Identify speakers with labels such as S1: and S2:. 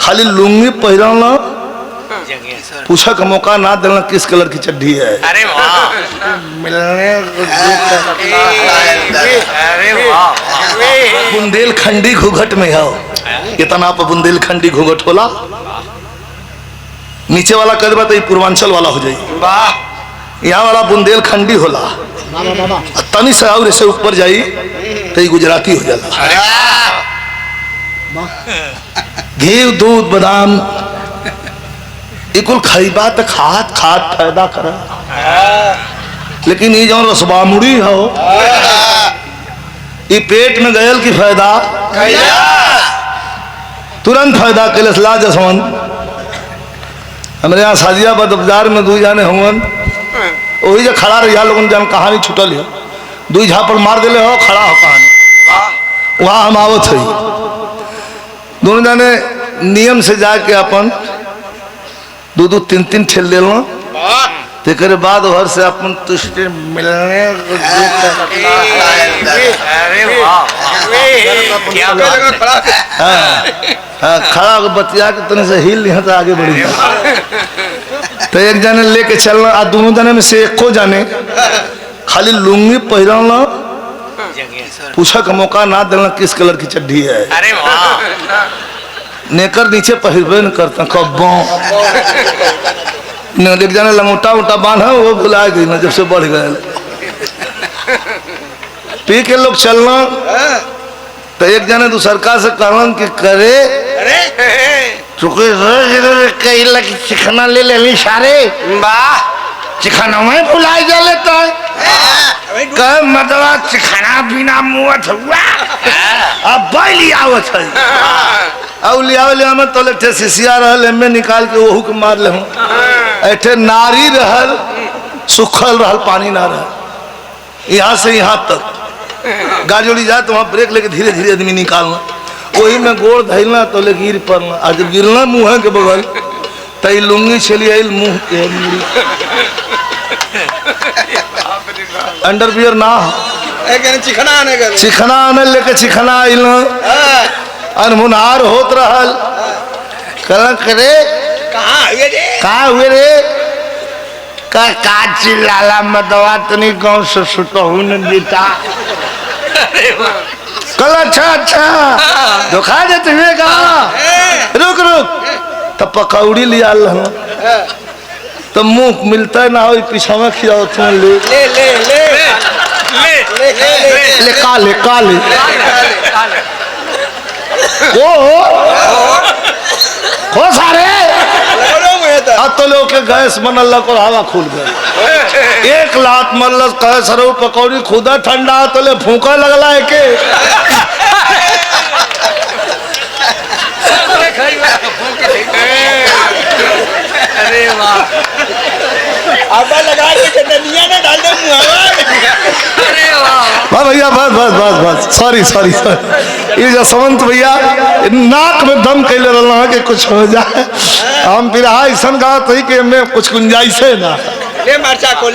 S1: खाली लुंगी पहनना, पूछा का मौका ना देना किस कलर की चड्डी है।
S2: अरे वाह,
S1: बुंदेलखंडी घूंघट में हो, इतना पर बुंदेलखंडी घूंघट होला, नीचे वाला कर देबा तो पूर्वांचल वाला हो जाई, यहाँ वाला बुंदेलखंडी होला, तनी से और ऐसे ऊपर जाई तो गुजराती हो जाला। घी दूध बादाम इकुल खरीबा तो खात खात फायदा करा, लेकिन ये जो रसबा मुड़ी हो ये पेट में गयल की फायदा तुरंत फायदा कैलस ला जसवंत। हमारे यहाँ साजियाबाद बाजार में दू जाने हुवन, वही जो खड़ा रही लोगन जान कहानी छुटल है, दू झापड़ मार दिले हो खड़ा हो कहानी, वहाँ हम आवत है दोनों जाने नियम से जाके अपन दो दो तीन तीन ठेल ले लो, तेरे बाद घर से अपन तुष्टि मिलने खड़ा बतिया के तने से हिल यहाँ तो आगे बढ़ी। तो एक जाने लेके चलना, आ दोनों जाने में से एको जाने खाली लुंगी पहनना, पूछा का मौका ना देना किस कलर की चड्डी है।
S2: अरे वाह,
S1: नेकर नीचे पहिरबे न करता कब्बों, एक जाने लंगोटा उटा बांधा वो भुला गई ना जब से बढ़ गए। पी के लोग चलना तो एक जाने दूसरका से कहलन कि करे चिकना ले लेनी सारे चिकना में भुलाई जा लेता है, कह मतलब चिकना बिना मुँह हुआ अब बैली आवत है और लिया में तो लेटे सिसिया रहल एमे निकाल के वहू के मार ले हूँ, ऐठे नारी रहल सुखल रहल पानी ना रहल, यहाँ से यहाँ तक गाड़ी उड़ी जाए तो वहाँ ब्रेक लेके धीरे धीरे आदमी निकालना, वही में गोड़ धैलना तो ले गिर पड़ना, आज जब गिरना मुँह के बगल तई लुंगी चली आई मुँह के मुड़ी अंडरवियर ना चिखना आने लेके चिखना आइल अनमुनार होत रहल, करे कहाँ हुए रे का चिल्लाला मदवा तनी गाँव से सुटहू न देता, कल अच्छा अच्छा धोखा देते हुए कहा रुक रुक तब पकौड़ी लिया तो मुंह मिलता है ना हो पीछा में खिलाओ तुम ले ले ले ले ले काले काले हो सारे अब तो लोग के गैस बनल को हवा खुल गए, एक लात मरल कहे सर पकौड़ी खुदा ठंडा तो ले फूका लगला है के
S2: अरे वाह,
S3: आबा लगा के चटनिया ना डाल दे मुंह में।
S2: अरे वाह
S1: भैया बस बस बस बस सॉरी सॉरी सॉरी, ये जसवंत भैया नाक में दम कैले रहना कि कुछ हो जाए, हम फिर ऐसा कहा थी कि मैं कुछ गुंजाइश है ना,
S3: ले मरचा को